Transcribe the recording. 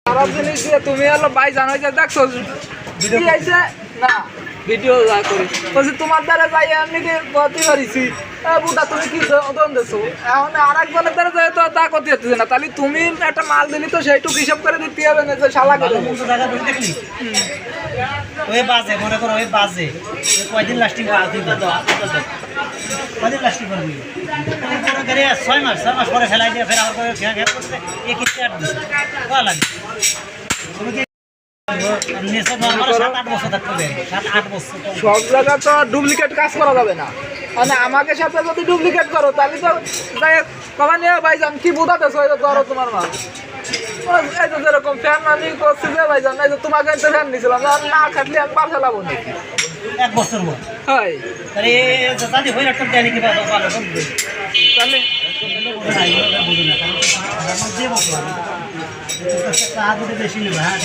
খারাপ জিনিস দিয়ে তুমি হলো ভাই জানো যে দেখছো কি আইছে না ভিডিও যা করি বলছি তোমার দ্বারা যাই আমি কি বলতে পারিছি বুটা তুমি কি দন দেছো এখন আরেকজনের দ্বারা যাই তো তা করতে হচ্ছে না তাহলে তুমি একটা মাল দিলি তো সেইটুকু হিসাব করে দিতে হবে না যে শালা করে দেখলি ওই বাজে মনে করো ওই বাজে কয়দিন লাস্টিং কয়দিন লাস্টিং করবি গাড়ি 6 মাস পরে ফেলাই দিয়ে ফের আবার ঘ্যাঁ করছে একই চার দিন ভালো লাগে সব জায়গা তো ডুপ্লিকেট কাজ করা যাবে না মানে আমাকে সাথে যদি ডুপ্লিকেট করো তাহলে তো যাই কমা নিয়ে ভাইজান কি বোঝাতেছো ধরো তোমার মাল এই তো যেরকম ফ্যান আমি করছি যে ভাইজান এই যে তোমাকে একটা ফ্যান দিয়েছিলাম না খাটলে আমি পাঠালাবো না 1 বছর পর হয় আরে দাদি হয়ে একটা দেনি কি ভালো ভালো তাহলে বেশি নেবে হ্যাঁ